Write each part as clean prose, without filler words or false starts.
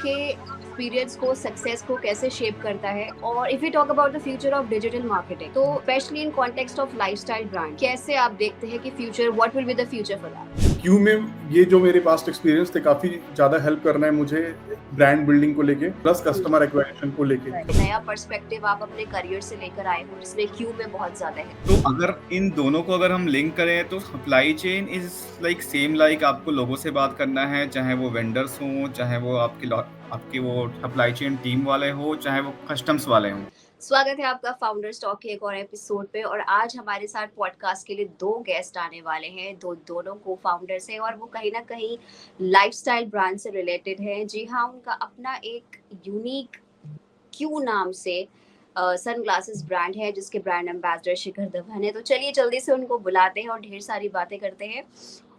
के एक्सपीरियंस को, सक्सेस को कैसे शेप करता है। और if you talk about the future of digital marketing, तो specially in context of lifestyle brand, कैसे आप देखते हैं कि future, what will be the future for that? Q में ये जो मेरे पास्ट एक्सपीरियंस थे काफी ज्यादा हेल्प कर रहे हैं मुझे ब्रांड बिल्डिंग को लेके प्लस कस्टमर एक्वाजिशन को लेके। नया पर्सपेक्टिव आप अपने करियर से लेकर आए हो जिसमें क्यू में बहुत ज्यादा है। तो अगर इन दोनों को अगर हम लिंक करें तो supply chain is like same, like आपको लोगों से बात करना है, चाहे वो वेंडर्स हों, चाहे वो आपके वो सप्लाई चेन टीम वाले हो, चाहे वो कस्टम्स वाले हों। स्वागत है आपका फाउंडर्स टॉक के एक और एपिसोड पे। और आज हमारे साथ पॉडकास्ट के लिए दो गेस्ट आने वाले हैं। दोनों को फाउंडर्स हैं और वो कहीं ना कहीं लाइफस्टाइल ब्रांड से रिलेटेड हैं। जी हाँ, उनका अपना एक यूनिक क्यू नाम से सन ग्लासेस ब्रांड है जिसके ब्रांड एम्बेसडर शिखर धवन है। तो चलिए जल्दी से उनको बुलाते हैं और ढेर सारी बातें करते हैं।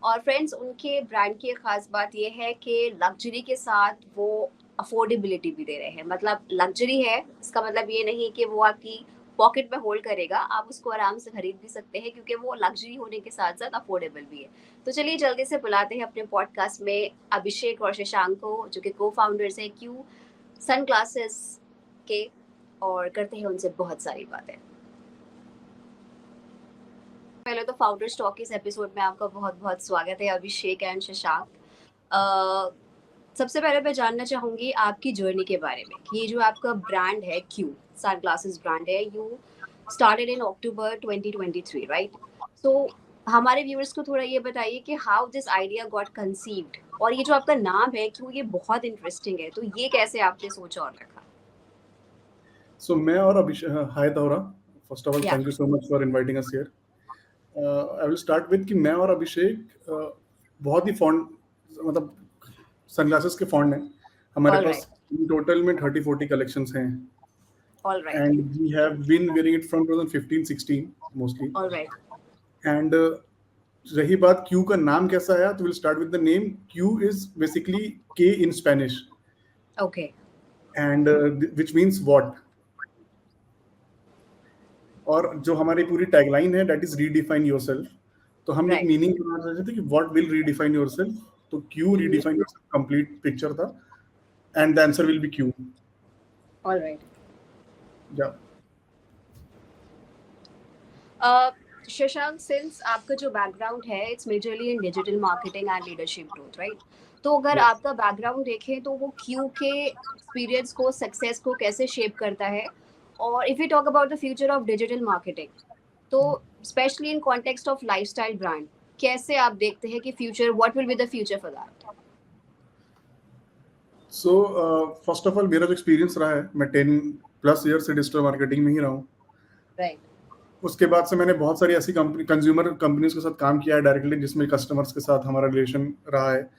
और फ्रेंड्स, उनके ब्रांड की एक खास बात ये है कि लग्जरी के साथ वो अफोर्डेबिलिटी भी दे रहे हैं। मतलब लग्जरी है, इसका मतलब ये नहीं कि वो आपकी पॉकेट में होल्ड करेगा, आप उसको आराम से खरीद भी सकते हैं क्योंकि वो लग्जरी होने के साथ साथ अफोर्डेबल भी है। तो चलिए जल्दी से बुलाते हैं अपने पॉडकास्ट में अभिषेक और शशांक को, जो कि को फाउंडर्स हैं क्यू सन ग्लासेस के, और करते हैं उनसे बहुत सारी बातें। पहले तो फाउंडर्स टॉक इस एपिसोड में आपका बहुत बहुत स्वागत है अभिषेक एंड शशांक। सबसे पहले मैं जानना चाहूंगी आपकी जर्नी के बारे में कि ये जो आपका ब्रांड है क्यू सन ग्लासेस ब्रांड है, you started in October 2023, right? So हमारे व्यूअर्स को थोड़ा ये बताइए कि how this idea got conceived. और ये जो आपका नाम है क्यू, ये बहुत इंटरेस्टिंग है, तो ये कैसे आपने सोचा और रखा? सो मैं और अभिषेक, हाय तौरा, first of all Yeah. Thank you so much for inviting us here. I will start with कि मैं और अभिषेक बहुत ही फॉन्ड, मतलब सनग्लासेस के फॉन्ड हैं। हमारे All पास टोटल में 30-40 कलेक्शंस हैं All right. And we have been wearing it from 2015-16 mostly. All right. And रही बात क्यू का नाम कैसा आया, तो will start with the name. Q is basically के in Spanish Okay. And which means what. और जो हमारी पूरी टैगलाइन है दैट इज रीडिफाइन योरसेल्फ। तो हम एक Right. मीनिंग बनाना चाहते थे कि व्हाट विल रीडिफाइन योरसेल्फ, तो Q redefine yourself complete picture था and the answer will be Q. All right. या शशांक, सिंस आपका जो बैकग्राउंड है it's majorly in digital marketing and leadership growth, right? तो अगर Yes. आपका बैकग्राउंड देखें तो वो क्यू के एक्सपीरियंस को, सक्सेस को कैसे शेप करता है। और if you talk about the future of digital marketing, तो specially in context of lifestyle brand, कैसे आप देखते हैं कि future, what will be the future for that? So first of all मेरा जो एक्सपीरियंस रहा है, मैं 10+ ईयर से डिजिटल मार्केटिंग में ही रहा हूँ। राइट। उसके बाद से मैंने बहुत सारी ऐसी कंज्यूमर कंपनीज के साथ काम किया है डायरेक्टली, जिसमें कस्टमर्स के साथ हमारा रिलेशन रहा है,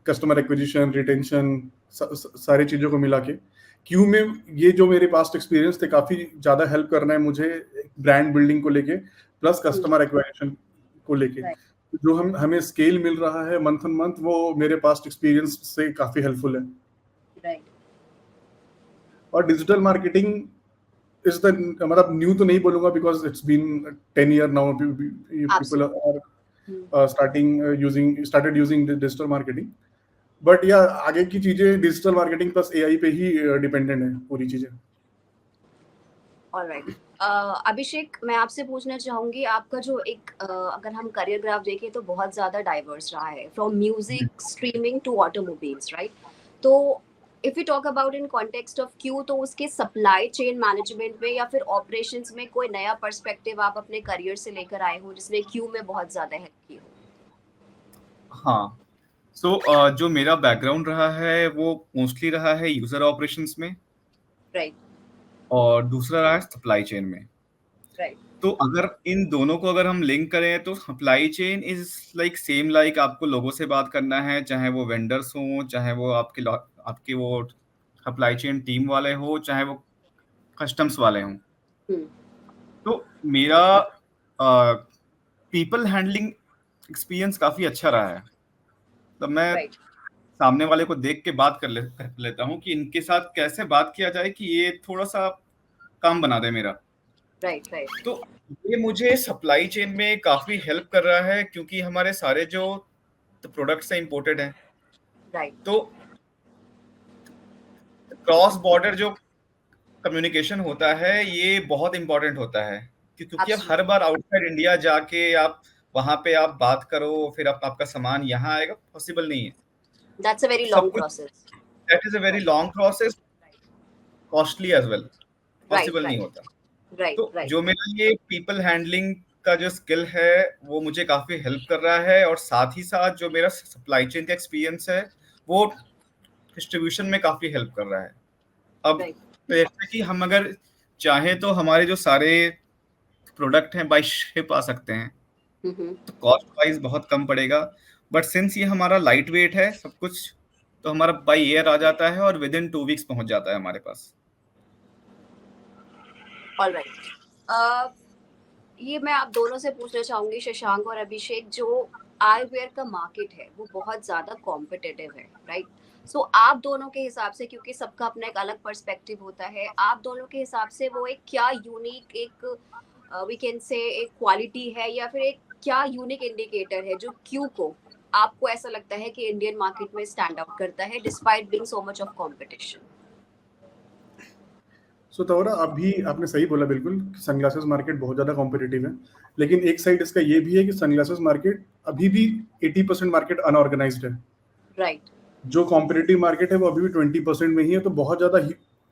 कस्टमर एक्विजिशन, रिटेंशन, सारी चीज़ों को मिला के। क्यू में ये जो मेरे पास्ट एक्सपीरियंस थे काफ़ी ज़्यादा हेल्प कर रहे हैं मुझे ब्रांड बिल्डिंग को लेके प्लस कस्टमर एक्वाजिशन को लेके। जो हमें स्केल मिल रहा है मंथ ऑन मंथ, वो मेरे पास्ट एक्सपीरियंस से काफ़ी हेल्पफुल है। राइट। और डिजिटल मार्केटिंग इज द, मतलब न्यू तो नहीं बोलूंगा because it's been 10 year now, people are started using digital marketing. But या आगे की चीजें डिजिटल मार्केटिंग प्लस एआई पे ही डिपेंडेंट है पूरी चीजें। ऑलराइट। अभिषेक, मैं आपसे पूछना चाहूंगी, आपका जो एक अगर हम करियर ग्राफ देखें तो बहुत ज्यादा डाइवर्स रहा है, from music, streaming to automobiles, right? तो if you talk about in context of Q, तो उसके सप्लाई चेन मैनेजमेंट में या फिर ऑपरेशंस में कोई नया पर्सपेक्टिव आप अपने करियर से लेकर आए हो जिसने क्यू में बहुत ज्यादा हेल्प की हो? हाँ, सो जो मेरा बैकग्राउंड रहा है वो मोस्टली रहा है यूजर ऑपरेशंस में, राइट। और दूसरा रहा है सप्लाई चेन में। राइट। तो अगर इन दोनों को अगर हम लिंक करें तो supply chain is like same, like आपको लोगों से बात करना है, चाहे वो वेंडर्स हों, चाहे वो आपके वो सप्लाई चेन टीम वाले हो, चाहे वो कस्टम्स वाले हों। तो मेरा पीपल हैंडलिंग एक्सपीरियंस काफी अच्छा रहा है। तो मैं राइट। सामने वाले को देख के बात कर लेता हूँ कि इनके साथ कैसे बात किया जाए कि ये थोड़ा सा काम बना दे मेरा। राइट। राइट। तो ये मुझे सप्लाई चेन में काफी हेल्प कर रहा है, क्योंकि हमारे सारे जो प्रोडक्ट्स हैं इंपोर्टेड हैं। राइट। तो क्रॉस बॉर्डर जो कम्युनिकेशन होता है ये बहुत इंपॉर्टेंट होता है, क्योंकि अब हर Absolutely. बार आउटसाइड इंडिया जाके आप वहां पे आप बात करो फिर आपका सामान यहाँ आएगा, पॉसिबल नहीं है। That's a very सब long कुछ process. That is a very long process, costly as well, Right, possible नहीं right, होता। right, तो right. जो मेरा ये पीपल हैंडलिंग का जो स्किल है वो मुझे काफी हेल्प कर रहा है, और साथ ही साथ जो मेरा सप्लाई चेन का एक्सपीरियंस है वो डिस्ट्रीब्यूशन में काफी हेल्प कर रहा है। अब Right. जैसे कि हम अगर चाहे तो हमारे जो सारे प्रोडक्ट हैं बाय शिप आ सकते हैं, Mm-hmm. तो कॉस्ट वाइज बहुत कम पड़ेगा, बट सिंस ये हमारा लाइट वेट है सब कुछ, तो हमारा बाय एयर आ जाता है और विद इन 2 वीक्स पहुंच जाता है हमारे पास। All right. Uh, ये मैं आप दोनों से पूछना चाहूंगी, शशांक और अभिषेक, जो आईवेयर का मार्केट है वो बहुत ज्यादा कॉम्पिटिटिव है, राइट? सो आप दोनों के हिसाब से, क्योंकि सबका अपना एक अलग पर्सपेक्टिव होता है, आप दोनों के हिसाब से वो एक क्या यूनिक, एक वी कैन से एक क्वालिटी है, या फिर एक क्या यूनिक इंडिकेटर है जो क्यू को आपको ऐसा लगता है कि इंडियन मार्केट में स्टैंड आउट करता है despite being so much of competition? So Tavra, अभी आपने सही बोला बिल्कुल, सनग्लासेस मार्केट बहुत ज़्यादा कॉम्पिटिटिव है, लेकिन एक साइड इसका ये भी है कि सनग्लासेस मार्केट अभी भी 80% मार्केट अनऑर्गेनाइज्ड है। राइट. जो कॉम्पिटिटिव मार्केट है वो अभी भी 20% में ही है, तो बहुत ज़्यादा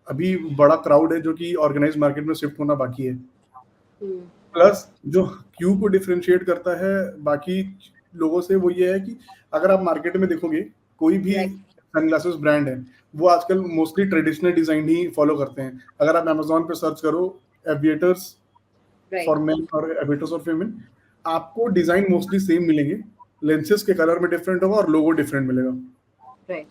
अभी बड़ा क्राउड है जो कि ऑर्गेनाइज मार्केट में शिफ्ट होना बाकी है। प्लस जो क्यू को डिफरेंशिएट करता है बाकी लोगों से वो ये है कि अगर आप मार्केट में देखोगे कोई भी Right. सनग्लासेस ब्रांड है वो आजकल मोस्टली ट्रेडिशनल डिजाइन ही फॉलो करते हैं। अगर आप अमेजोन पे सर्च करो एविएटर्स Right. फॉर मेन और एविएटर्स फॉर फीमेल, आपको डिजाइन मोस्टली सेम मिलेंगे, लेंसेज के कलर में डिफरेंट होगा और लोगो डिफरेंट मिलेगा। Right.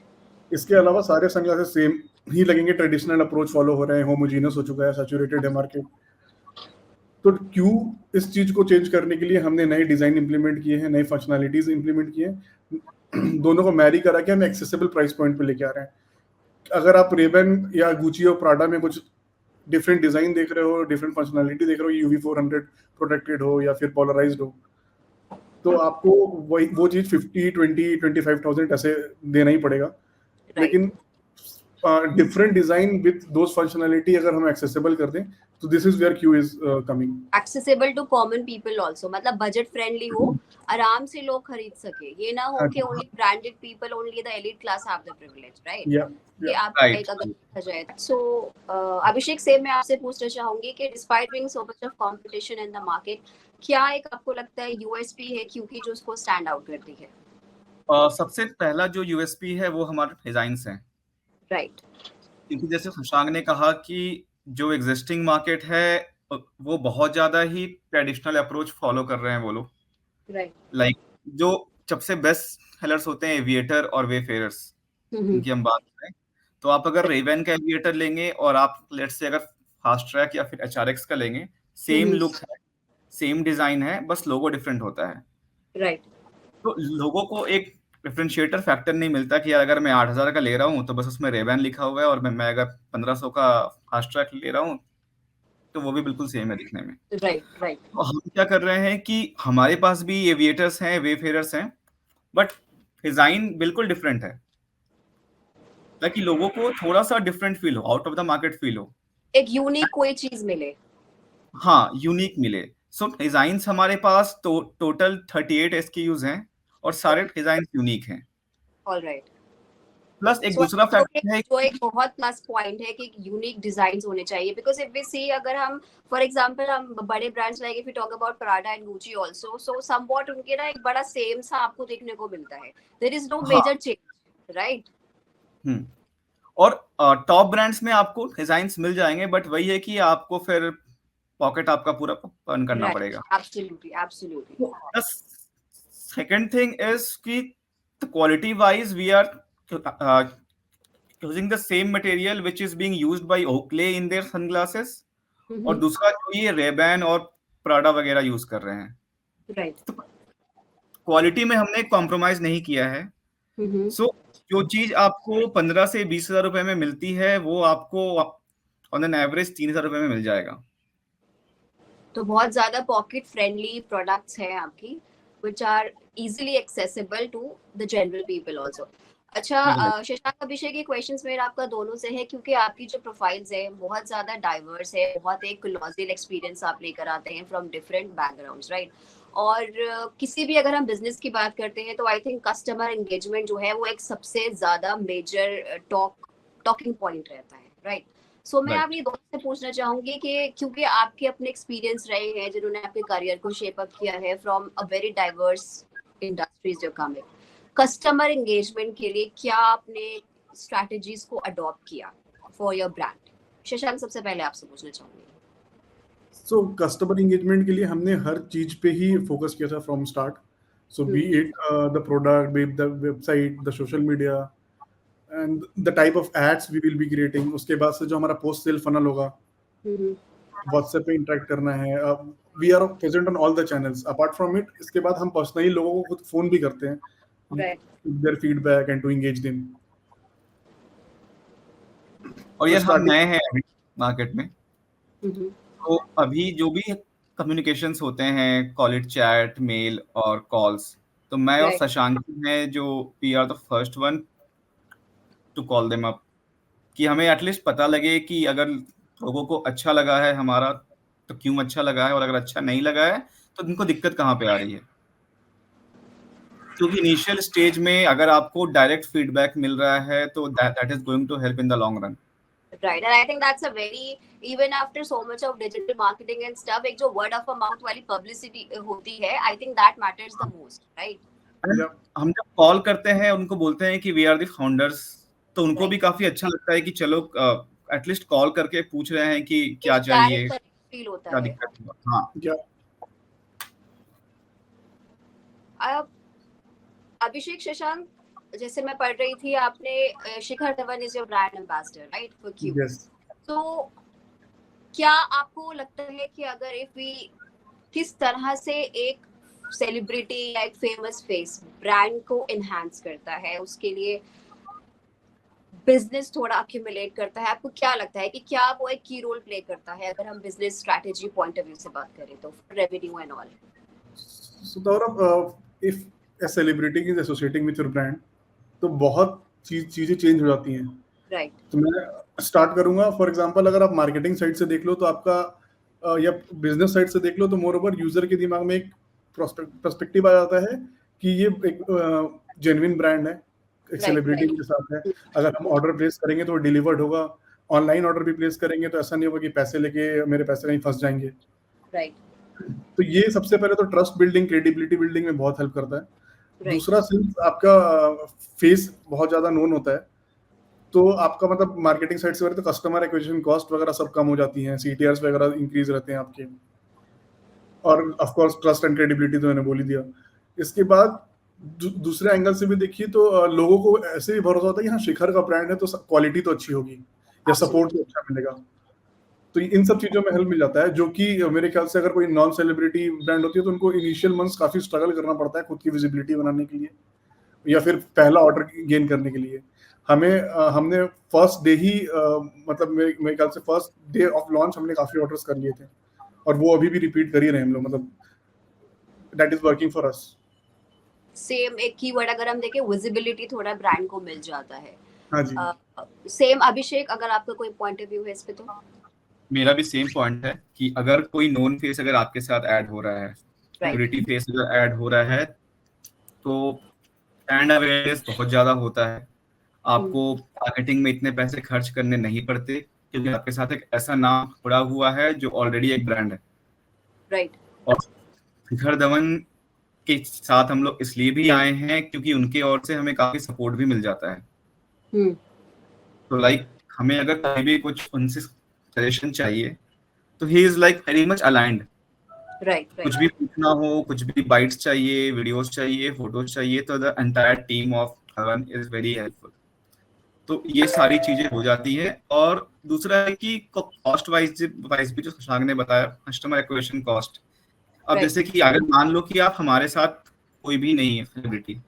इसके अलावा सारे सनग्लासेस सेम ही लगेंगे, ट्रेडिशनल अप्रोच फॉलो हो रहे हैं, होमोजीनस हो चुका है, सैचुरेटेड है मार्केट। तो क्यों इस चीज को चेंज करने के लिए हमने नए डिजाइन इंप्लीमेंट किए हैं, नई फंक्शनैलिटीज इंप्लीमेंट किए हैं, दोनों को मैरी करा के हम एक्सेसिबल प्राइस पॉइंट पे लेके आ रहे हैं। अगर आप रेबन या गुची और प्राडा में कुछ डिफरेंट डिजाइन देख रहे हो, डिफरेंट फंक्शनैलिटी देख रहे हो, यूवी 400 प्रोटेक्टेड हो या फिर पोलराइज्ड हो, तो आपको वही वो चीज 50, 20, 25,000 ऐसे देना ही पड़ेगा। Right. लेकिन different design with those functionality अगर हम एक्सेसिबल कर दें तो this is where Q is coming. Accessible to common people also, मतलब बजट फ्रेंडली हो, आराम से लोग खरीद सके, ये ना हो कि only branded people, only the elite class have the privilege, right? ये आपका राइट। एक अगर देखा जाए। सो अभिषेक से मैं आपसे पूछना चाहूंगी कि despite being so much of competition in the market, क्या एक आपको लगता है यूएसपी है क्योंकि जो उसको स्टैंड आउट करती है? सबसे पहला जो यूएसपी है वो हमारे डिजाइन्स हैं, राइट. क्योंकि जैसे खुशांग ने कहा कि जो एग्जिस्टिंग मार्केट है वो बहुत ज्यादा ही ट्रेडिशनल अप्रोच फॉलो कर रहे हैं वो लोग। राइट. लाइक जो सबसे बेस्ट सेलर्स होते हैं एविएटर और वेफेयर्स, इनकी हम बात करें तो आप अगर रेवेन का एविएटर लेंगे और आप लेट्स से अगर फास्ट ट्रैक या फिर एचआरएक्स का लेंगे, सेम लुक है, सेम डिजाइन है, बस लोगो डिफरेंट होता है। राइट. तो लोगों को एक डिफरेंशिएटर फैक्टर नहीं मिलता कि यार अगर मैं 8,000 का ले रहा हूँ तो बस उसमें रेबैन लिखा हुआ है, और मैं अगर 1,500 का फास्ट ट्रैक ले रहा हूँ तो वो भी बिल्कुल सेम है दिखने में। राइट. राइट. तो हम क्या कर रहे हैं कि हमारे पास भी एविएटर्स हैं, वेफेयर्स हैं, बट डिजाइन बिल्कुल डिफरेंट है, ताकि लोगों को थोड़ा सा डिफरेंट फील हो, out of the market feel हो, एक यूनिक कोई चीज मिले। हाँ यूनिक मिले। सो डिजाइन्स हमारे पास तो टोटल 38 एसक्यूज हैं और सारे डिजाइन यूनिक हैं। ऑलराइट. प्लस एक So, दूसरा फैक्टर है, जो एक बहुत प्लस पॉइंट है कि यूनिक डिजाइन होने चाहिए, बिकॉज इफ वी सी, अगर हम फॉर एग्जांपल हम बड़े brands like if you talk about Prada and Gucci also, so somewhat उनके ना एक बड़ा सेम सा आपको देखने को मिलता है, there is no major change, right? और टॉप ब्रांड्स में आपको डिजाइन्स मिल जाएंगे, बट वही है कि आपको फिर पॉकेट आपका पूरा अर्न करना पड़ेगा। Absolutely, absolutely. The second thing is कि quality wise we are using the same material which is being used by Oakley in their sunglasses, और दूसरा जो ये Ray-Ban और Prada वगैरह यूज कर रहे हैं, राइट. तो क्वालिटी में हमने कॉम्प्रोमाइज नहीं किया है। सो जो चीज आपको 15 से 20,000 रुपए में मिलती है वो आपको ऑन एन एवरेज 3,000 रुपए में मिल जाएगा। तो बहुत ज्यादा पॉकेट फ्रेंडली प्रोडक्ट्स हैं आपकी, which are easily accessible to the general people also. अच्छा Right. शशांक अभिषेक, ये क्वेश्चंस मेरा आपका दोनों से है क्योंकि आपकी जो प्रोफाइल्स है बहुत ज्यादा डाइवर्स है, बहुत एक लॉजिकल एक्सपीरियंस आप लेकर आते हैं फ्रॉम डिफरेंट बैकग्राउंड्स, राइट? और किसी भी अगर हम बिजनेस की बात करते हैं तो आई थिंक कस्टमर एंगेजमेंट जो है वो एक सबसे ज्यादा मेजर टॉकिंग पॉइंट रहता है, राइट? सो मैं आप Right. ये दोनों से पूछना चाहूंगी कि क्योंकि आपके अपने एक्सपीरियंस रहे हैं जिन्होंने आपके करियर को शेप अप किया है from a very diverse industries जो कम है, कस्टमर एंगेजमेंट के लिए क्या आपने स्ट्रैटेजीज को अडॉप्ट किया फॉर योर ब्रांड? शशांक, सबसे पहले आपसे पूछना चाहूंगी। सो कस्टमर एंगेजमेंट के लिए हमने हर चीज पे ही फोकस किया था from start. So be it the product, be the website, the social media and the type of ads we will be creating. उसके बाद से जो हमारा पोस्ट सेल फनल होगा, व्हाट्सएप पे इंटरेक्ट करना है. We are present on all the channels. Apart from it, इसके बाद हम पर्सनली लोगों को खुद फोन भी करते हैं, right. Their feedback and to engage them. और तो यार हम स्टार्टिंग नए हैं अभी मार्केट में, तो अभी जो भी कम्युनिकेशंस होते हैं, कॉल इट चैट, मेल और कॉल्स, तो मैं और Right. शशांक हैं जो we are the first one to call them up, कि हमें एटलीस्ट पता लगे कि अगर लोगों को अच्छा लगा है हमारा तो क्यों अच्छा लगा है, और अगर अच्छा नहीं लगा है तो उनको दिक्कत कहाँ पे आ रही है. क्योंकि इनिशियल स्टेज में अगर आपको डायरेक्ट फीडबैक मिल रहा है तो that is going to help in the long run. Right, and I think that's a very, even after so much of digital marketing and stuff, एक जो word of a mouth वाली publicity होती है, I think that matters the most, right? Yeah. हम जब call करते हैं उनको बोलते हैं कि वी आर द फाउंडर्स, तो उनको भी काफी अच्छा लगता है कि चलो एटलीस्ट कॉल करके पूछ रहे हैं कि क्या चाहिए, Direct feel होता क्या है। दिक्कत है. हाँ, अब अभिषेक, शशांक, जैसे मैं पढ़ रही थी आपने Shikhar Dhawan is your brand ambassador, right, for Q. Yes. तो क्या आपको लगता है कि अगर इफ वी, किस तरह से एक सेलिब्रिटी या एक फेमस फेस ब्रांड को एनहांस करता है, उसके लिए बिजनेस थोड़ा अक्यूमुलेट करता है, आपको क्या लगता है कि क्या वो एक की रोल प्ले करता है अगर हम business strategy point of view से बात करें तो, revenue and all? So Gaurav, if a celebrity is associating with your brand, तो बहुत चीजें चेंज हो जाती हैं. राइट. तो मैं स्टार्ट करूंगा. फॉर एग्जांपल, अगर आप मार्केटिंग साइड से देख लो तो आपका या बिजनेस साइड से देख लो तो मोर ओवर यूजर के दिमाग में एक पर्सपेक्टिव आ जाता है कि ये एक जेन्युइन ब्रांड है, एक सेलिब्रिटी के साथ है. अगर हम ऑर्डर प्लेस करेंगे तो डिलीवर्ड होगा. ऑनलाइन ऑर्डर भी प्लेस करेंगे तो ऐसा नहीं होगा कि पैसे लेके मेरे पैसे कहीं फंस जाएंगे. राइट. तो ये सबसे पहले तो ट्रस्ट बिल्डिंग, क्रेडिबिलिटी बिल्डिंग में बहुत हेल्प करता है. दूसरा, सिंस आपका फेस बहुत ज्यादा नोन होता है तो आपका मतलब मार्केटिंग साइड से तो कस्टमर एक्विजिशन कॉस्ट वगैरह सब कम हो जाती हैं, सीटीआरस वगैरह इंक्रीज रहते हैं आपके, और of course trust and credibility तो मैंने बोल ही दिया. इसके बाद दूसरे एंगल से भी देखिए तो लोगों को ऐसे भी भरोसा होता है कि हाँ शिखर का ब्रांड है तो क्वालिटी तो अच्छी होगी या सपोर्ट तो अच्छा मिलेगा. तो इन सब चीजों में हेल्प मिल जाता है, जो कि मेरे ख्याल से अगर कोई नॉन सेलिब्रिटी ब्रांड होती है तो उनको इनिशियल मंथ्स काफी स्ट्रगल करना पड़ता है खुद की विजिबिलिटी बनाने के लिए या फिर पहला ऑर्डर गेन करने के लिए. हमने फर्स्ट डे ही मतलब मेरे ख्याल से फर्स्ट डे ऑफ लॉन्च हमने काफी ऑर्डर्स कर लिए थे और वो अभी भी रिपीट कर ही रहे हैं हम लोग. मतलब that is working for us. Same एक कीवर्ड अगर हम देखें, विजिबिलिटी थोड़ा ब्रांड को मिल जाता है. हाँ जी. सेम अभिषेक, अगर आपका कोई पॉइंट ऑफ व्यू है इस पे तो? मेरा भी सेम पॉइंट है कि अगर कोई नोन फेस अगर आपके साथ ऐड हो रहा है, सेलिब्रिटी फेस अगर ऐड हो रहा है तो ब्रांड अवेयरनेस बहुत ज्यादा होता है. आपको मार्केटिंग में इतने पैसे खर्च करने नहीं पड़ते क्योंकि आपके साथ एक ऐसा नाम जुड़ा हुआ है जो ऑलरेडी एक ब्रांड है. राइट. और शिखर धवन के साथ हम लोग इसलिए भी आए हैं क्योंकि उनके ओर से हमें काफी सपोर्ट भी मिल जाता है. तो लाइक हमें अगर कहीं भी कुछ उनसे सजेशन चाहिए तो he is like very much aligned. Right. कुछ भी पूछना हो, कुछ भी बाइट्स चाहिए, वीडियोस चाहिए, फोटोज चाहिए, तो the entire team of Dhawan is very helpful. तो ये सारी चीजें हो जाती है. और दूसरा है कि कॉस्ट वाइज भी जो शशांक ने बताया, कस्टमर एक्विजिशन कॉस्ट. अब जैसे कि अगर मान लो कि आप हमारे साथ कोई भी नहीं है सेलिब्रिटी,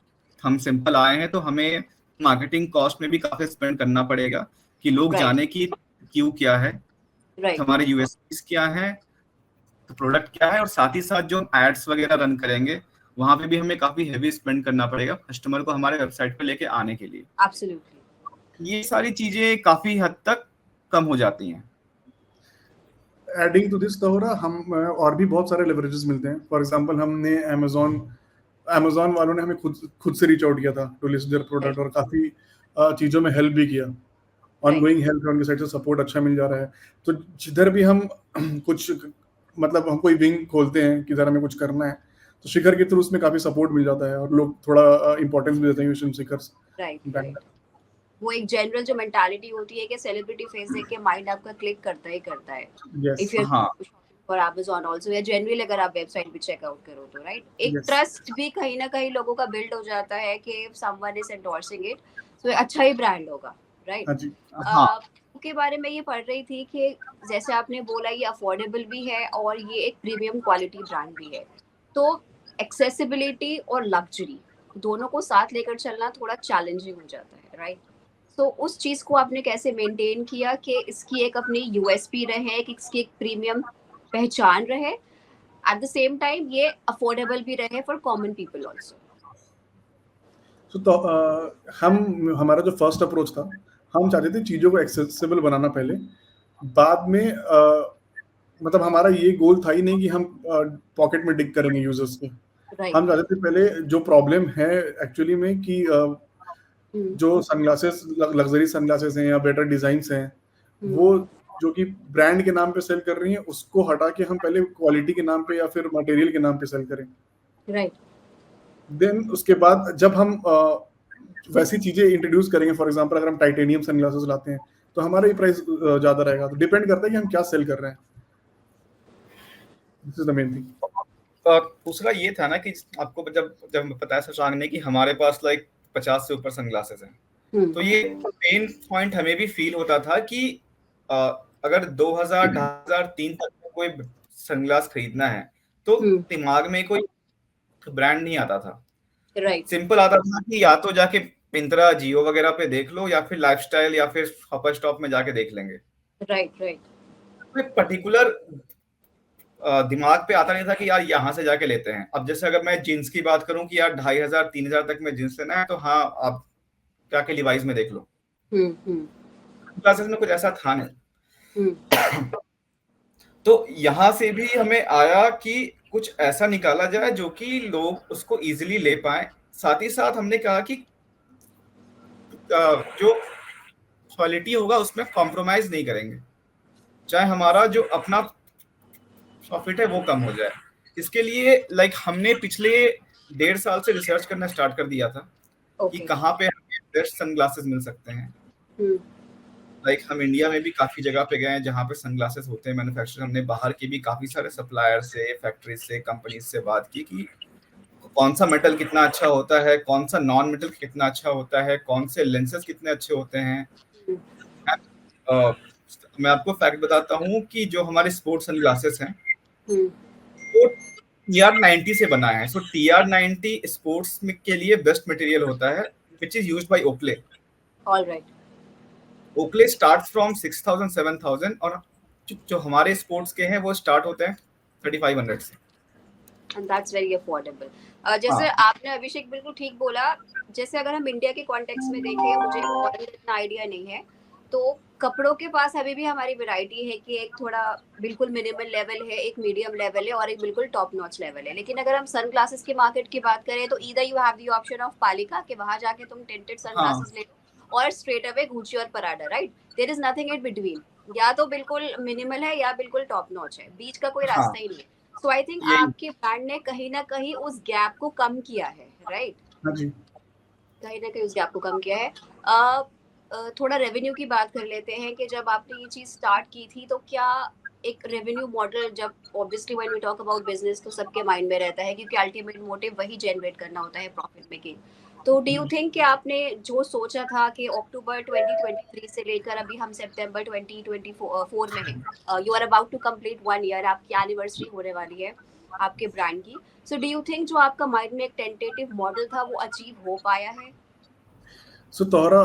हम सिंपल आए हैं, तो हमें मार्केटिंग कॉस्ट में भी काफी स्पेंड करना पड़ेगा कि लोग जाने की क्यों क्या है, हमारे यूएसपीज क्या है, तो प्रोडक्ट क्या है, और साथ ही साथ जो हम एड्स वगैरह रन करेंगे वहां पे भी हमें काफी हेवी स्पेंड करना पड़ेगा कस्टमर को हमारे वेबसाइट पे लेके आने के लिए। एब्सोल्युटली। ये सारी चीजें काफी हद तक कम हो जाती हैं। एडिंग टू दिस तोहरा, हम और भी बहुत सारे लेवरेजेस मिलते हैं। फॉर एग्जांपल हमने अमेजोन वालों ने हमें खुद से रीच आउट किया था टू लिस्ट देयर प्रोडक्ट, और काफी चीजों में हेल्प भी किया। ऑनगोइंग हेल्प है, उनकी साइड से सपोर्ट अच्छा मिल जा रहा है। तो जिधर भी हम कुछ मतलब हम कोई विंग खोलते हैं कि इधर हमें कुछ करना है, तो शिखर के थ्रू उसमें काफी सपोर्ट मिल जाता है, और लोग थोड़ा इंपॉर्टेंस भी देते हैं मिशन सीकर्स। राइट। वो एक जनरल जो मेंटालिटी होती है कि सेलिब्रिटी फेस देख के माइंड आपका क्लिक करता ही करता है। यस। इफ यू हाँ और Amazon आल्सो, या जनरली अगर आप वेबसाइट भी चेकआउट करो तो राइट, एक यस। ट्रस्ट भी कहीं ना कहीं लोगों का बिल्ड हो जाता है कि समवन इज एंडोर्सिंग इट, तो अच्छा ही ब्रांड होगा, राइट। हाँ जी। हाँ के बारे में ये पढ़ रही थी कि जैसे आपने बोला ये अफोर्डेबल भी है और ये एक प्रीमियम क्वालिटी ब्रांड भी है, तो एक्सेसिबिलिटी और लग्जरी दोनों को साथ लेकर चलना थोड़ा चैलेंजिंग हो जाता है, राइट। तो उस चीज को आपने कैसे मेंटेन किया कि इसकी एक अपनी यूएसपी रहे, कि इसकी एक प्रीमियम पहचान रहे, एट द सेम टाइम ये अफोर्डेबल भी रहे फॉर कॉमन पीपल आल्सो? तो हमारा जो फर्स्ट अप्रोच था, हम चाहते थे चीज़ों को एक्सेसिबल बनाना पहले। बाद में मतलब हमारा ये गोल था ही नहीं कि हम पॉकेट में डिग करेंगे यूजर्स के। हम राइट। चाहते थे पहले जो प्रॉब्लम है एक्चुअली में कि जो सनग्लासेस लग्जरी सनग्लासेस हैं या बेटर डिजाइन्स हैं, वो जो कि ब्रांड के नाम पे सेल कर रही हैं, उसको हटा के हम पहले क्वालिटी के नाम पे या फिर मटेरियल के नाम पे सेल करें। राइट। देन उसके बाद जब हम वैसी चीजें इंट्रोड्यूस करेंगे, फॉर एग्जांपल अगर हम टाइटेनियम सनग्लासेस लाते हैं तो हमारा ही प्राइस ज्यादा रहेगा। तो डिपेंड करता है कि हम क्या सेल कर रहे हैं। This is the main thing. दूसरा ये था ना कि आपको जब जब बताया शशांक ने कि हमारे पास लाइक 50 से ऊपर सनग्लासेस हैं, तो ये पेन पॉइंट हमें भी फील होता था कि अगर 2000 2003 तक में कोई सनग्लास खरीदना है तो दिमाग में कोई ब्रांड नहीं आता था। राइट। सिंपल आता था कि या तो जाके मिंत्रा जियो वगैरह पे देख लो, या फिर लाइफस्टाइल या फिर हॉपर स्टॉप में जाके देख लेंगे। राइट। कोई पर्टिकुलर दिमाग पे आता नहीं था कि यार यहाँ से जाके लेते हैं। अब जैसे अगर मैं जींस की बात करूं कि यार 2500 3000 तक में जींस लेना है, तो हाँ आप जाके लिवाइस में देख लो। क्लासेस में कुछ ऐसा था नहीं। तो यहाँ से भी हमें आया कि कुछ ऐसा निकाला जाए जो कि लोग उसको इजीली ले पाए। साथ ही साथ हमने कहा कि जो क्वालिटी होगा उसमें कॉम्प्रोमाइज नहीं करेंगे, चाहे हमारा जो अपना प्रॉफिट है वो कम हो जाए। इसके लिए लाइक हमने पिछले 1.5 साल से रिसर्च करना स्टार्ट कर दिया था कि कहाँ पे हमें बेस्ट सनग्लासेस मिल सकते हैं। लाइक हम इंडिया में भी काफी जगह पे गए हैं जहाँ पे सनग्लासेस होते हैं मैन्युफैक्चर। हमने बाहर के भी काफी सारे सप्लायर से, फैक्ट्री से, कंपनी से बात की कि कौन सा मेटल कितना अच्छा होता है, कौन सा नॉन मेटल कितना अच्छा होता है, कौन से लेंसेज कितने अच्छे होते हैं। मैं आपको फैक्ट बताता हूँ कि जो हमारे स्पोर्ट्स सनग्लासेस हैं वो TR90 से बना है। सो TR90 स्पोर्ट्स के लिए बेस्ट मटेरियल होता है, which is used by Oakley. Alright. Oakley starts from 6000 7000, और जो हमारे स्पोर्ट्स के हैं वो स्टार्ट होते हैं 3500 से। And that's very affordable. जैसे आपने अभिषेक बिल्कुल ठीक बोला, जैसे अगर हम इंडिया के कॉन्टेक्स्ट में देखें, मुझे फॉरेन इतना आइडिया नहीं है, तो कपड़ों के पास अभी भी हमारी वैरायटी है कि एक थोड़ा बिल्कुल मिनिमल लेवल है, एक मीडियम लेवल है और एक बिल्कुल टॉप नॉच लेवल है। लेकिन अगर हम सन ग्लासेस की मार्केट की बात करें तो either you have the option of पालिका कि वहां जाके तुम टिंटेड सन ग्लासेस ले लो, और स्ट्रेट अवे गुची और Prada, right. There is nothing in between, या तो बिल्कुल मिनिमल है या बिल्कुल टॉप नॉच है, बीच का कोई रास्ता ही नहीं है। सो आई थिंक आपके ब्रांड ने कहीं ना कहीं उस गैप को कम किया है, राइट। हाँ जी। कहीं ना कहीं उस गैप को कम किया है। थोड़ा रेवेन्यू की बात कर लेते हैं कि जब आपने ये चीज स्टार्ट की थी तो क्या एक रेवेन्यू मॉडल, जब obviously when we talk about business तो सबके माइंड में रहता है क्योंकि अल्टीमेट मोटिव वही जनरेट करना होता है, प्रॉफिट मेकिंग। तो डू यू थिंक कि आपने जो सोचा था कि अक्टूबर 2023 से लेकर अभी हम सितंबर 2024 में हैं, you are about to complete 1 year, आपकी एनिवर्सरी होने वाली है आपके ब्रांड की। सो डू यू थिंक जो आपका माइंड में एक टेंटेटिव मॉडल था वो अचीव हो पाया है? सो तोहरा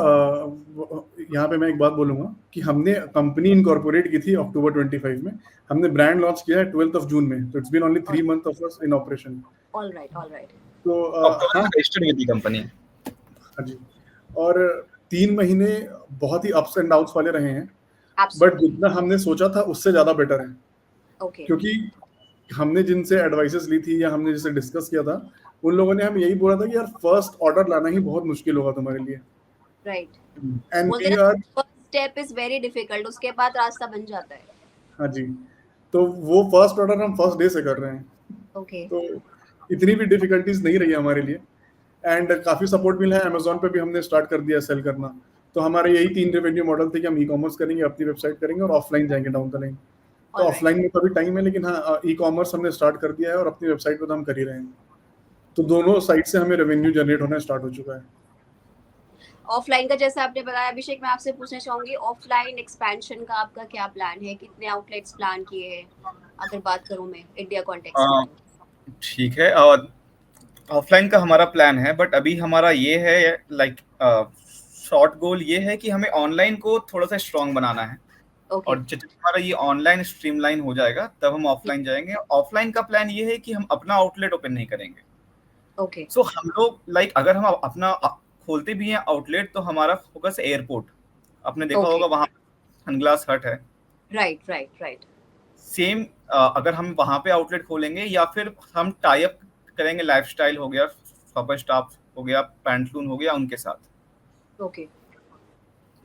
यहाँ पे मैं एक बात बोलूंगा कि हमने कंपनी इनकॉर्पोरेट की थी अक्टूबर 25 में, हमने ब्रांड लॉन्च किया है 12th ऑफ जून में, तो it's been only 3 month of us in operation. All right तो अक्टूबर हाँ में रजिस्टर्ड हुई थी कंपनी। हाँ जी, और 3 महीने बहुत ही अप्स एंड डाउन्स वाले रहे हैं, बट एब्सोल्युटली जितना हमने सोचा था उससे ज़्यादा बेटर है, ओके क्योंकि हमने जिनसे एडवाइसेस ली थी या हमने जिससे डिस्कस किया था, उन लोगों ने हमें यही बोला था कि यार फर्स्ट ऑर्डर लाना ही बहुत मुश्किल होगा तुम्हारे लिए, राइट एंड बोलते वी ना are, first step is very difficult, उसके बाद रास्ता बन जाता है। हाँ जी, तो वो फर्स्ट ऑर्डर हम फर्स्ट डे से कर रहे हैं, ओके तो इतनी भी डिफिकल्टीज नहीं रही है हमारे लिए, एंड काफ़ी सपोर्ट मिला है। अमेजोन पे भी हमने स्टार्ट कर दिया सेल करना, तो हमारे यही 3 रेवेन्यू मॉडल थे कि हम ई कॉमर्स करेंगे, अपनी वेबसाइट करेंगे और ऑफलाइन जाएंगे डाउन द लाइन। तो ऑलराइट ऑफलाइन में तो अभी टाइम है, लेकिन हाँ ई कॉमर्स हमने स्टार्ट कर दिया है और अपनी वेबसाइट पे तो हम कर ही रहे हैं, तो दोनों साइड से हमें रेवेन्यू जनरेट होना स्टार्ट हो चुका है। ऑफलाइन का जैसा आपने बताया, अभिषेक मैं आपसे पूछना चाहूंगी ऑफलाइन एक्सपेंशन का आपका क्या प्लान है, कितने आउटलेट्स प्लान किए हैं, अगर बात करूं मैं इंडिया कॉन्टेक्स्ट में? ठीक है, और ऑफलाइन का हमारा प्लान है, बट अभी हमारा ये है लाइक शॉर्ट गोल ये है कि हमें ऑनलाइन को थोड़ा सा स्ट्रॉन्ग बनाना है, ओके और जब हमारा ये ऑनलाइन स्ट्रीमलाइन हो जाएगा तब हम ऑफलाइन जाएंगे। ऑफलाइन का प्लान ये है कि हम अपना आउटलेट ओपन नहीं करेंगे। ओके सो हम लोग लाइक अगर हम अपना खोलते भी हैं आउटलेट, तो हमारा फोकस एयरपोर्ट, आपने देखा ओके होगा वहाँ सनग्लास हट है, राइट राइट राइट सेम अगर हम वहाँ पे आउटलेट खोलेंगे या फिर हम टाई अप करेंगे, लाइफस्टाइल हो गया, शॉपर स्टॉप हो गया, पैंटलून हो गया, उनके साथ। ओके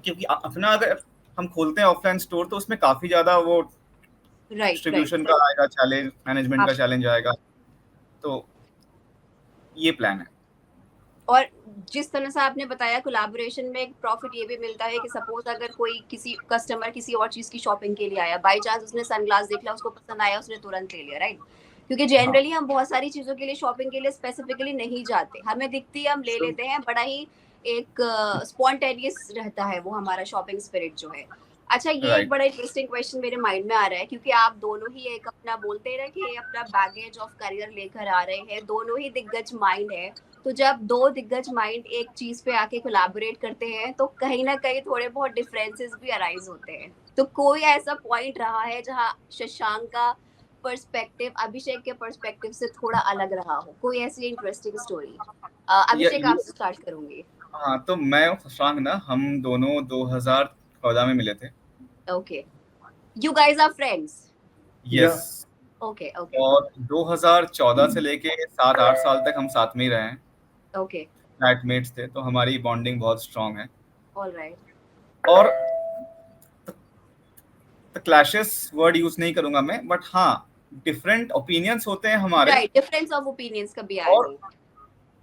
क्योंकि अपना अगर हम खोलते हैं ऑफलाइन स्टोर तो उसमें काफी ज्यादा वो राइट डिस्ट्रीब्यूशन राइट का आएगा चैलेंज, मैनेजमेंट का आप चैलेंज आएगा, तो ये प्लान है। और जिस तरह से आपने बताया कोलैबोरेशन में एक प्रॉफिट ये भी मिलता है कि सपोज अगर कोई किसी कस्टमर किसी और चीज की शॉपिंग के लिए आया, बाय चांस उसने सनग्लास देख लिया, उसको पसंद आया, उसने तुरंत ले लिया, राइट? क्योंकि हाँ जनरली हम बहुत सारी चीजों के लिए शॉपिंग के लिए स्पेसिफिकली नहीं जाते, हमें दिखती है हम ले लेते हैं, बड़ा ही एक स्पॉन्टेनियस रहता है वो हमारा शॉपिंग स्पिरिट जो है। अच्छा, ये एक राइट, बड़ा इंटरेस्टिंग क्वेश्चन मेरे माइंड में आ रहा है, क्योंकि आप दोनों ही एक अपना बोलते हैं ना कि अपना बैगेज ऑफ करियर लेकर आ रहे हैं, दोनों ही दिग्गज माइंड है। तो जब दो दिग्गज माइंड एक चीज पे आके कोलैबोरेट करते हैं तो कहीं ना कहीं थोड़े बहुत डिफरेंसेस भी अराइज होते हैं। तो कोई ऐसा पॉइंट रहा है जहाँ शशांक का पर्सपेक्टिव अभिषेक के पर्सपेक्टिव से थोड़ा अलग रहा हो, कोई ऐसी इंटरेस्टिंग स्टोरी? अभिषेक ये आपसे स्टार्ट करूंगी। हाँ, तो मैं शशांक ना, हम दोनों 2014 में मिले थे। Okay, you guys are friends? Yeah yes, okay okay और 2014 से लेके 7-8 साल तक हम साथ में ही रहे हैं, ओके फ्लैटमेट्स थे, तो हमारी बॉन्डिंग बहुत स्ट्रांग है। ऑलराइट और क्लैशेस वर्ड यूज नहीं करूंगा मैं, बट हाँ डिफरेंट ओपिनियंस होते हैं हमारे, राइट, डिफरेंस ऑफ ओपिनियंस कभी आया और नहीं।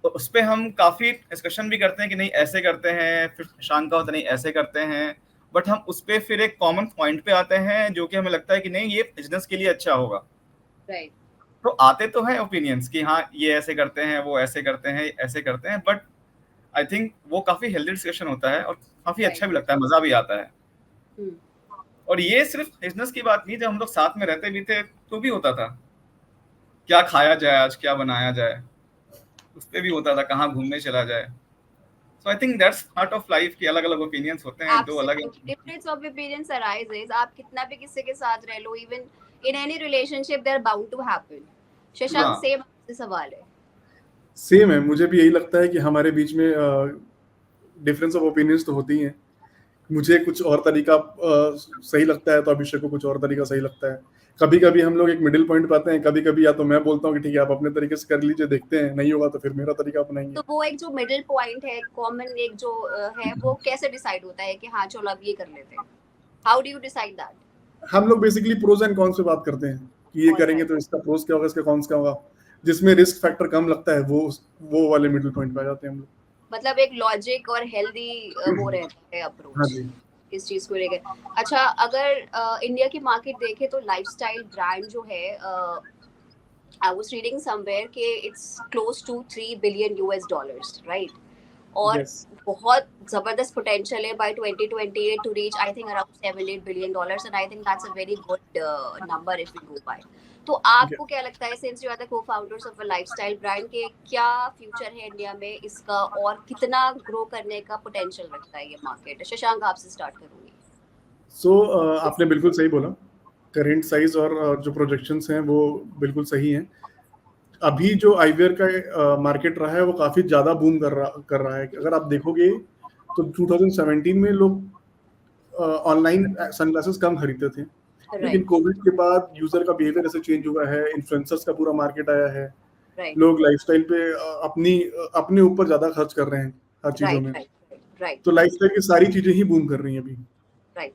तो उस पे हम काफी डिस्कशन भी करते हैं कि नहीं ऐसे करते हैं, फिर शशांक का होता नहीं ऐसे करते हैं, बट हम उस पे फिर एक कॉमन पॉइंट पे आते हैं जो कि हमें लगता है कि नहीं ये बिजनेस के लिए अच्छा होगा। राइट तो आते तो हैं ओपिनियंस कि हाँ ये ऐसे करते हैं, वो ऐसे करते हैं, ऐसे करते हैं, बट आई थिंक वो काफी हेल्दी डिस्कशन होता है और काफी राइट अच्छा भी लगता है, मजा भी आता है। हम्म और ये सिर्फ बिजनेस की बात नहीं, जब हम लोग साथ में रहते भी थे तो भी होता था, क्या खाया जाए आज, क्या बनाया जाए, उस पे भी होता था, कहाँ घूमने चला जाए। So I think that's part of life की अलग अलग ओपिनियंस होते हैं, दो अलग। Absolutely. Difference of opinions arises. आप कितना भी किसी के साथ रह लो, even in any relationship, they're bound to happen. Shashank, हाँ सेम आपसे सवाल है। सेम है, मुझे भी यही लगता है कि हमारे बीच में डिफरेंस ऑफ ओपिनियंस तो होती हैं। मुझे कुछ और तरीका सही लगता है तो अभिषेक को कुछ और तरीका सही लगता है। कभी कभी हम लोग एक मिडिल पॉइंट पे आते हैं, कभी कभी या तो मैं बोलता हूँ कि ठीक है आप अपने तरीके से कर लीजिए, देखते हैं, नहीं होगा तो फिर मेरा तरीका अपनाएंगे। तो वो एक जो मिडिल पॉइंट है, कॉमन एक जो है, वो कैसे डिसाइड होता है कि हाँ चलो अब ये कर लेते हैं? How do you decide that? हम लोग बेसिकली प्रोज एंड कॉन्स पे बात करते हैं कि ये करेंगे ऑलराइट, तो इसका प्रोज क्या होगा, इसका कॉन्स क्या होगा, जिसमें रिस्क फैक्टर कम लगता है वो वाले मिडिल पॉइंट पे आ जाते हैं हम लोग। मतलब एक लॉजिक और हेल्दी वो रहता है हाँ अप्रोच जी। इस चीज को लेकर। अच्छा, अगर इंडिया की मार्केट देखे तो लाइफस्टाइल ब्रांड जो है, I was reading somewhere कि it's close to $3 billion, right? और यस बहुत जबरदस्त पोटेंशियल है by 2028 to reach I think around $7-8 billion and I think that's a very good number if we go by. तो आपको क्या लगता है, since you are the co-founders of a lifestyle brand, के क्या फ्यूचर है इंडिया में इसका और कितना ग्रो करने का पोटेंशियल रखता है ये मार्केट? शशांक, आपसे स्टार्ट करूंगी। सो आपने बिल्कुल सही बोला। करेंट साइज और जो प्रोजेक्शंस हैं वो बिल्कुल सही हैं। अभी जो आईवीआर का मार्केट रहा है वो काफी ज्यादा बूम कर रहा है। अगर आप देखोगे तो 2017 में लोग ऑनलाइन सनग्लासेस कम खरीदते थे, लेकिन राइट कोविड के बाद यूजर का बिहेवियर ऐसे चेंज हुआ है, इन्फ्लुएंसर्स का पूरा मार्केट आया है, राइट लोग लाइफस्टाइल पे अपने ऊपर ज्यादा खर्च कर रहे हैं हर चीजों राइट में। राइट राइट तो लाइफस्टाइल की सारी चीजें ही बूम कर रही हैं अभी, राइट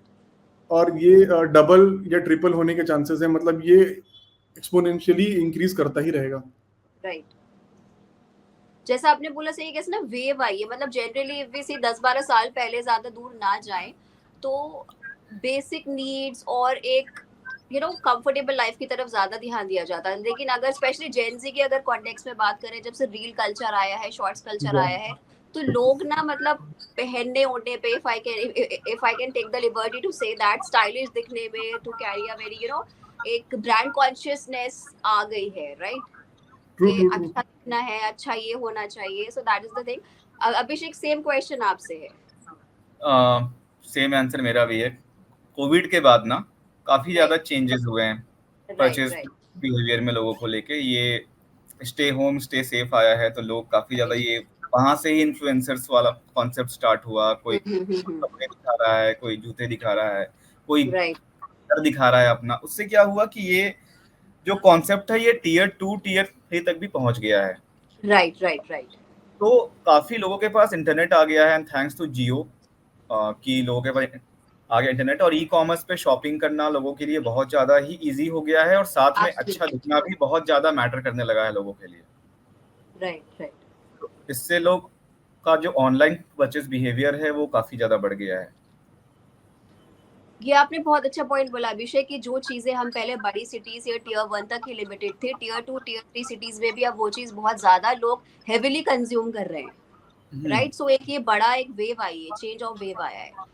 और ये डबल या ट्रिपल होने के चांसेस हैं। मतलब ये एक्सपोनेंशियली इंक्रीज करता ही रहेगा। राइट। जैसा आपने बोला, सही कैसे ना वेव आई है, मतलब जनरली इफ वी सी 10-12 साल पहले, ज्यादा दूर ना जाए तो बेसिक नीड्स और एक कंफर्टेबल लाइफ की तरफ ज्यादा ध्यान दिया जाता है। लेकिन अगर स्पेशली जेनजी की अगर कॉन्टेक्स्ट में बात करें, जब से रील कल्चर आया है, शॉर्ट्स कल्चर आया है, तो लोग ना मतलब पहनने ओढ़ने पे, if I can take the liberty to say that, stylish दिखने में, टू कैरी अ वेरी एक ब्रांड कॉन्शियसनेस आ गई है, राइट? ट्रू कि ट्रू ट्रू। अच्छा दिखना है, अच्छा ये होना चाहिए, so that is the thing. Abhishek, same question आपसे है। सेम आंसर मेरा भी है। कोविड के बाद ना काफी ज्यादा राइट चेंजेस हुए हैं राइट परचेज राइट बिहेवियर में लोगों को लेके। ये स्टे होम स्टे सेफ आया है तो लोग काफी ज्यादा, ये वहां से ही इन्फ्लुएंसर्स वाला कॉन्सेप्ट स्टार्ट हुआ। कोई कपड़े दिखा रहा है, कोई जूते दिखा रहा है, कोई राइट घर दिखा रहा है अपना। उससे क्या हुआ कि ये जो कॉन्सेप्ट है ये टीयर 2 टीयर 3 तक भी पहुंच गया है। राइट राइट राइट तो काफी लोगों के पास इंटरनेट आ गया है, थैंक्स टू जियो कि लोगों के पास आ गया इंटरनेट, और ई कॉमर्स पे शॉपिंग करना लोगों के लिए बहुत ज्यादा ही इजी हो गया है, और साथ में अच्छा एब्सोल्युटली दिखना भी बहुत ज्यादा मैटर करने लगा है लोगों के लिए। Right right. तो इससे लोग का जो ऑनलाइन परचेज बिहेवियर है वो काफी ज्यादा बढ़ गया है। ये आपने बहुत अच्छा पॉइंट बोला अभिषेक, कि जो चीजें हम पहले बड़ी सिटीज या टियर 1 तक ही लिमिटेड थे, टियर 2 टियर 3 सिटीज में भी अब वो चीज बहुत ज्यादा लोग हेविली कंज्यूम कर रहे हैं, राइट? सो एक ये बड़ा एक वेव आई है, चेंज ऑफ वेव आया है।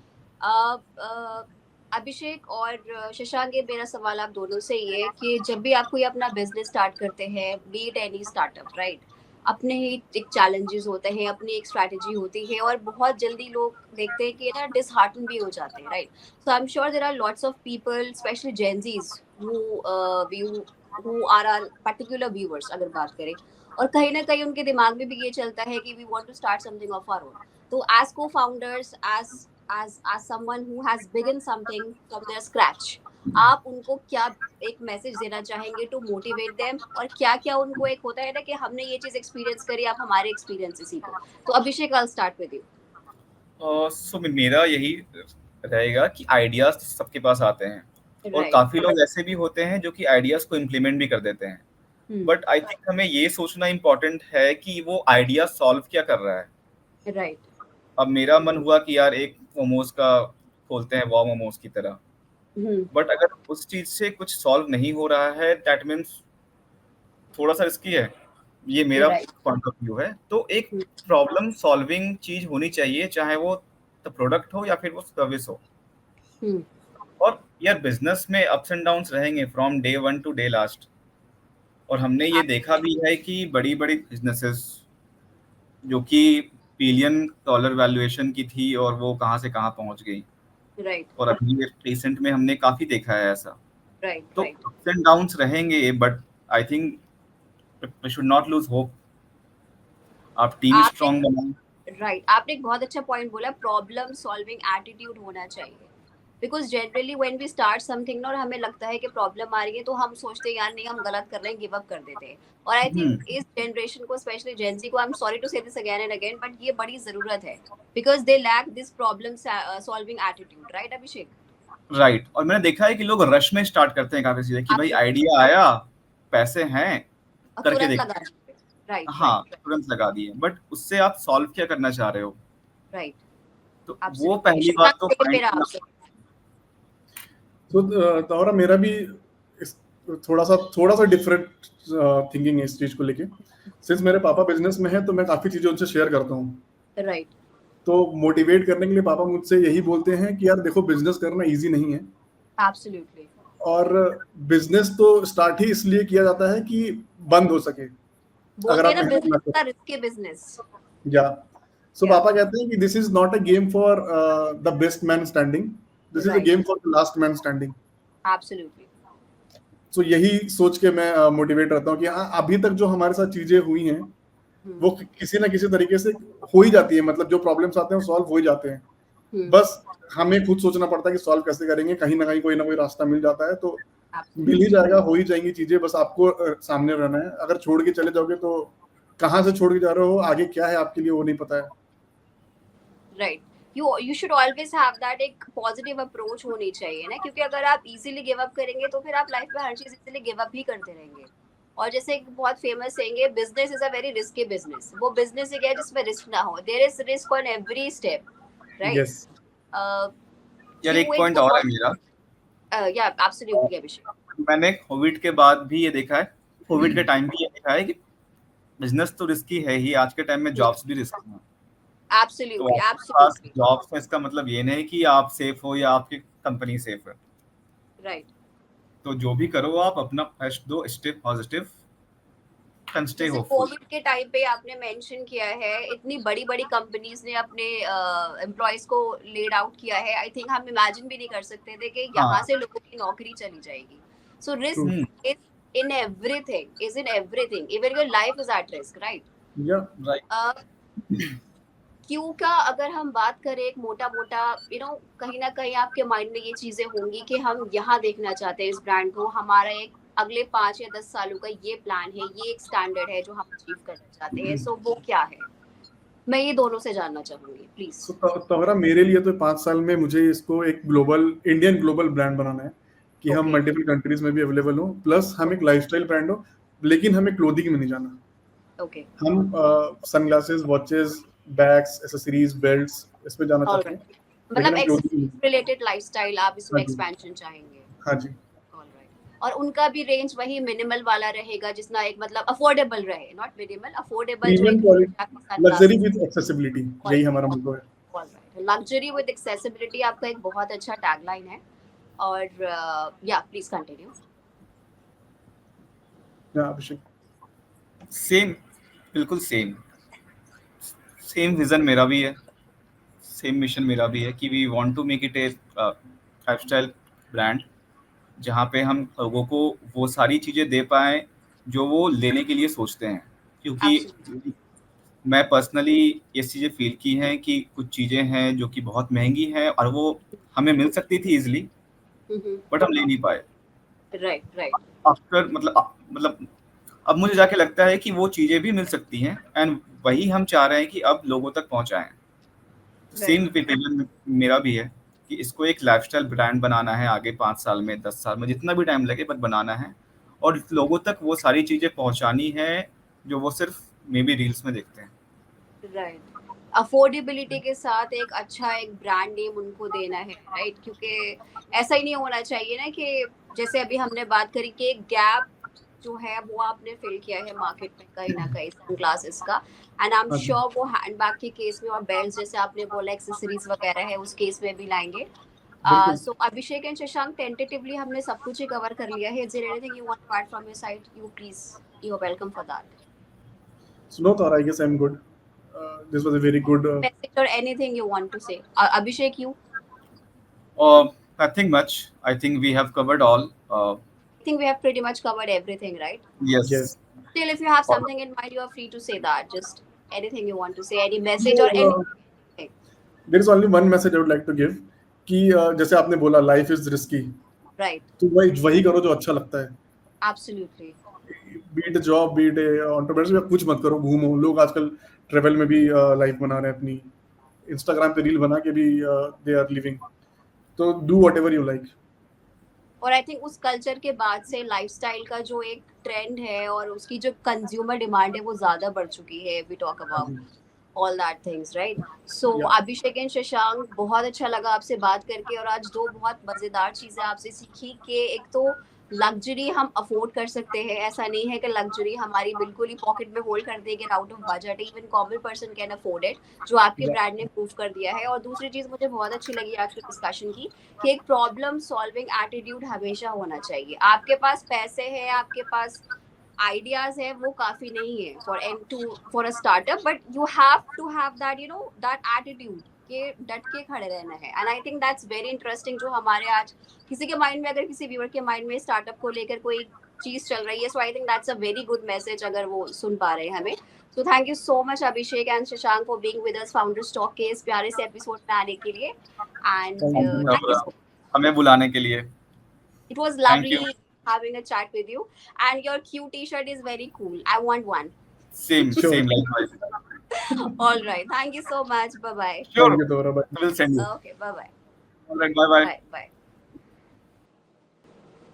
अभिषेक और शशांक, ये मेरा सवाल आप दोनों से ये है कि जब भी आप कोई अपना बिजनेस स्टार्ट करते हैं, B it any startup, right, अपने ही एक चैलेंजेस होते हैं, अपनी एक स्ट्रैटेजी होती है, और बहुत जल्दी लोग देखते हैं कि ना डिसहार्टन भी हो जाते हैं, right? So I am sure there are lots of people, specially Gen Zs, who are are particular viewers, अगर बात करें, और कहीं ना कहीं उनके दिमाग में भी ये चलता है कि we want to start something of our own. तो as co founders, as someone who has begun something from their scratch, आप उनको क्या एक मैसेज देना चाहेंगे टू मोटिवेट देम, और क्या क्या उनको एक होता है ना कि हमने ये चीज एक्सपीरियंस करी, आप हमारे एक्सपीरियंस से सीखो? तो अभिषेक, आई स्टार्ट विद यू। सो मेरा यही रहेगा कि आइडियाज सबके पास आते हैं, और राइट काफी लोग ऐसे भी होते हैं जो कि आइडियाज को इम्प्लीमेंट भी कर देते हैं। बट आई थिंक हमें ये सोचना इम्पोर्टेंट है कि वो आइडिया सॉल्व क्या कर रहा है। राइट अब मेरा मन हुआ कि यार एक मोमोज का खोलते हैं, वाव मोमोज की तरह। बट अगर उस चीज से कुछ सॉल्व नहीं हो रहा है, दैट मीन्स थोड़ा सा रिस्की है। ये मेरा राइट पॉइंट ऑफ व्यू है। तो एक प्रॉब्लम सॉल्विंग चीज होनी चाहिए, चाहे वो प्रोडक्ट हो या फिर वो सर्विस हो। और यार बिजनेस में अप्स एंड डाउन्स रहेंगे from day 1 to day last. और हमने ये देखा भी है कि बड़ी बड़ी बिजनेसेस जो कि $1 बिलियन वैल्यूएशन की थी, और वो कहाँ से कहाँ पहुंच गई। राइट और अभी रिसेंट में हमने काफी देखा है ऐसा। राइट तो राइट अप्स एंड डाउन्स रहेंगे, but I think we should not lose hope. आप टीम आपने स्ट्रांग बनाएं। राइट आपने एक बहुत अच्छा पॉइंट बोला, प्रॉब्लम सॉल्विंग एटीट्यूड होना चाहिए। Because generally when we start something ना, और हमें लगता है कि प्रॉब्लम आ रही है, तो हम सोचते हैं यार नहीं, हम गलत कर रहे हैं, गिव अप कर देते हैं। और आई थिंक इस जनरेशन को, स्पेशली जेनजी को, I am sorry to say this again and again, but ये बड़ी जरूरत है, because they lack this problem solving attitude, right Abhishek? Right. और मैंने देखा है कि लोग रश में स्टार्ट करते हैं काफी चीजें, कि भाई आइडिया आया, पैसे हैं, करके तुरंत देख। लगा, राइट हाँ, राइट तुरंत लगा दिए, बट उससे आप सॉल्व क्या करना चाह रहे हो? राइट। तो वो एब्सोल्युटली। पहली बात तो शशांक, फाइंड मेरा करना। आपसे। तो तावरा, मेरा भी इस थोड़ा सा डिफरेंट थिंकिंग है इस चीज को लेके। सिंस मेरे पापा बिजनेस में है तो मैं काफी चीजें उनसे शेयर करता हूँ। राइट, तो मोटिवेट करने के लिए पापा मुझसे यही बोलते हैं कि यार देखो बिजनेस करना इजी नहीं है, एब्सोल्युटली, और बिजनेस तो स्टार्ट ही इसलिए किया जाता है कि बंद हो सके अगर बोलते हैं आप ना मेहनत बिजनेस ना इज करो। A risky business. या सो या पापा कहते हैं कि this is not a game for the best man standing, this is a right, game for the last man standing. Absolutely, so यही सोच के मैं मोटिवेट रहता हूँ कि हाँ अभी तक जो हमारे साथ चीजें हुई हैं वो किसी ना किसी तरीके से हो ही जाती है, मतलब जो प्रॉब्लम्स आते हैं वो सॉल्व हो ही जाते हैं। बस हमें खुद सोचना पड़ता है कि सॉल्व कैसे करेंगे, कहीं ना कोई रास्ता मिल जाता है, तो मिल ही जाएगा, हो ही जाएंगी चीजें, बस आपको सामने रहना है। अगर छोड़ के चले जाओगे तो कहाँ से छोड़ के जा रहे हो, आगे क्या है आपके लिए वो नहीं पता है। Right, you should always have that, एक पॉजिटिव अप्रोच होनी चाहिए ना, क्योंकि अगर आप इजीली गिव अप करेंगे तो फिर आप लाइफ में हर चीज इजीली गिव अप ही करते रहेंगे। और जैसे एक बहुत फेमस सेइंग है, business is a very risky business. वो बिजनेस है जिसमें रिस्क ना हो, there is risk on every step, right. Yes. यार क्यों एक एक पॉइंट और है बहुत मेरा। या एब्सोल्युटली अभिषेक, मैंने कोविड के बाद भी ये देखा है, कोविड के टाइम भी ये देखा है कि बिजनेस तो रिस्की है ही, आज के टाइम में जॉब्स भी रिस्की हैं। तो एब्सोल्युटली, आपके पास एब्सोल्युटली, जॉब्स है, इसका मतलब ये नहीं कि आप सेफ हो या आपकी कंपनी सेफ है। राइट। तो जो भी करो आप अपना बेस्ट दो, स्टे पॉजिटिव एंड स्टे जैसे होपफुल। कोविड के टाइम पे आपने मेंशन किया है, इतनी बड़ी बड़ी कंपनीज ने अपने एम्प्लॉयज को लेड आउट किया है। आई थिंक हम इमेजिन भी नहीं कर सकते थे कि यहाँ हाँ। से लोगों की नौकरी चली जाएगी। So true. Risk is in everything, is in everything, even your life is at risk, right. या राइट। क्यों का अगर हम बात करें एक मोटा मोटा, कहीं ना कहीं आपके माइंड में ये चीजें होंगी कि हम यहाँ देखना चाहते हैं इस ब्रांड को, हमारा एक अगले 5 या 10 सालों का ये प्लान है, ये एक स्टैंडर्ड है जो हम अचीव करना चाहते हैं। सो वो क्या है, मैं ये दोनों से जानना चाहूंगी प्लीज। सो तवरा, मेरे लिए तो 5 साल में मुझे इसको एक इंडियन ग्लोबल ब्रांड बनाना है कि हम ओके, मल्टीपल कंट्रीज में भी अवेलेबल हो, प्लस हम एक लाइफस्टाइल ब्रांड हो, लेकिन हमें क्लोथिंग में नहीं जाना। ओके, हम sunglasses, watches, bags, accessories, belts इसमें जाना चाहते हैं, ऑलराइट, लेकिन मतलब हम क्लोथिंग। एक्सेसरीज रिलेटेड लाइफस्टाइल आप हाँ इसमें जी। एक्सपेंशन चाहेंगे। हाँ जी। ऑलराइट, और उनका भी रेंज वही मिनिमल वाला रहेगा, जितना एक मतलब अफोर्डेबल रहे, नॉट मिनिमल, अफोर्डेबल, जो प्रीमियम एक quality, luxury sunglasses. With accessibility, यही हमारा मोटो है। लग्जरी विद एक्सेसिबिलिटी आपका एक बहुत अच्छा टैगलाइन है। और या please continue. Yeah Abhishek. Same, बिल्कुल सेम सेम विजन मेरा भी है, सेम मिशन मेरा भी है कि we want to make it a lifestyle brand, जहाँ पे हम लोगों को वो सारी चीज़ें दे पाएँ जो वो लेने के लिए सोचते हैं। एब्सोल्युटली, क्योंकि मैं पर्सनली ये चीज़ें फील की हैं कि कुछ चीज़ें हैं जो कि बहुत महंगी हैं और वो हमें मिल सकती थी ईजिली, बट हम ले नहीं पाए। राइट, राइट, आफ्टर मतलब अब मुझे जाके लगता है कि वो चीज़ें भी मिल सकती हैं, एंड वही हम चाह रहे हैं कि अब लोगों तक पहुँचाएँ। राइट, सेम विजन मेरा भी है कि इसको एक लाइफस्टाइल ब्रांड बनाना है, आगे 5 साल में, 10 साल में, जितना भी टाइम लगे, बट बनाना है और लोगों तक वो सारी चीजें पहुंचानी है जो वो सिर्फ मे बी रील्स में देखते हैं। राइट। अफोर्डेबिलिटी के साथ एक अच्छा एक ब्रांड नेम उनको देना है, राइट, क्योंकि ऐसा ही नहीं होना चाहिए ना कि जैसे अभी हमने बात करी कि एक गैप जो है वो आपने फिल किया है मार्केट में कहीं ना कहीं सनग्लासेस का। एंड आई एम हाँ जी। श्योर वो हैंडबैग के केस में और बेल्ट जैसे आपने बोला एक्सेसरीज वगैरह है उस केस में भी लाएंगे। बिल्कुल। So Abhishek and Shashank, tentatively हमने सब कुछ ही कवर कर लिया है। Is there anything you want to add from your side? You please, you are welcome for that. So no, Tara, I guess I'm good. This was a very good. Message or anything you want to say? Abhishek, you? Nothing much. I think we have covered all. I think we have pretty much covered everything, right? Yes. Yes. Still, if you have और something in mind, you are free to say that. Just anything you want to say, any message or No, anything. there is only one message I would like to give कि जैसे आपने बोला life is risky, Right. तो वही वही करो जो अच्छा लगता है। Absolutely. Be it job, be it entrepreneurship, कुछ मत करो, घूमो। लोग आजकल ट्रेवल में भी लाइफ बना रहे हैं अपनी, इंस्टाग्राम पे रील बना के भी दे आर लिविंग। तो डू व्हाटएवर यू लाइक। और आई थिंक उस कल्चर के बाद से लाइफस्टाइल का जो एक ट्रेंड है और उसकी जो कंज्यूमर डिमांड है वो ज्यादा बढ़ चुकी है। वी टॉक हाँ अबाउट जी। All that things, right. So या अभिषेक एंड शशांक, बहुत अच्छा लगा आपसे बात करके, और आज दो बहुत मजेदार चीजें आपसे सीखी कि एक तो लग्जरी हम अफोर्ड कर सकते हैं, ऐसा नहीं है कि लग्जरी हमारी बिल्कुल ही पॉकेट में होल्ड कर देगी, out of budget, even common person can afford it, जो आपके ब्रांड ने प्रूव कर दिया है। और दूसरी चीज मुझे बहुत अच्छी लगी आज की डिस्कशन की कि एक प्रॉब्लम सॉल्विंग एटीट्यूड हमेशा होना चाहिए। आपके पास पैसे हैं, आपके पास आइडियाज है, वो काफी नहीं है for a startup, but you have to have that that attitude के डट के खड़े रहना है। And I think that's very interesting, जो हमारे आज किसी के माइंड में, अगर किसी व्यूअर के माइंड में स्टार्टअप को लेकर कोई चीज चल रही है, so I think that's a very good message अगर वो सुन पा रहे हैं हमें। So thank you so much Abhishek and Shashank for being with us Founders Talk के इस प्यारे से एपिसोड में आने के लिए। And thank you so much. हमें बुलाने के लिए। It was Thank you. lovely having a chat with you, and your cute t-shirt is very cool. I want one. Same Sure. likewise. All right, thank you so much. Bye bye. Sure. Thank you, Dora. Bye. I will send you. Okay, bye bye. All right, bye bye. Bye.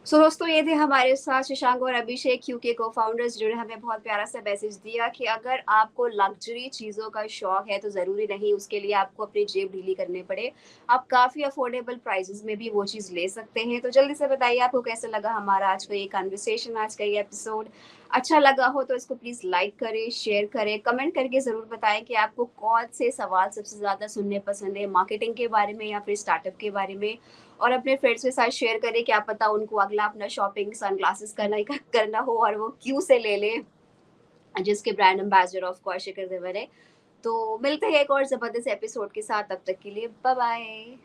सो दोस्तों, ये थे हमारे साथ शशांक और अभिषेक क्यूके को founders, जिन्होंने हमें बहुत प्यारा सा मैसेज दिया कि अगर आपको लग्जरी चीज़ों का शौक है तो ज़रूरी नहीं उसके लिए आपको अपनी जेब ढीली करनी पड़े, आप काफ़ी अफोर्डेबल प्राइसेस में भी वो चीज़ ले सकते हैं। तो जल्दी से बताइए आपको कैसा लगा हमारा आज का ये कन्वर्सेशन, आज का ये एपिसोड। अच्छा लगा हो तो इसको प्लीज़ लाइक करें, शेयर करें, कमेंट करके ज़रूर बताएं कि आपको कौन से सवाल सबसे ज़्यादा सुनने पसंद है, मार्केटिंग के बारे में या फिर स्टार्टअप के बारे में। और अपने फ्रेंड्स के साथ शेयर करें, क्या पता उनको अगला अपना शॉपिंग सनग्लासेस करना हो और वो क्यू से ले ले, जिसके brand ambassador of course Shikhar Dhawan है। तो मिलते हैं एक और जबरदस्त एपिसोड के साथ, तब तक के लिए बाय बाय।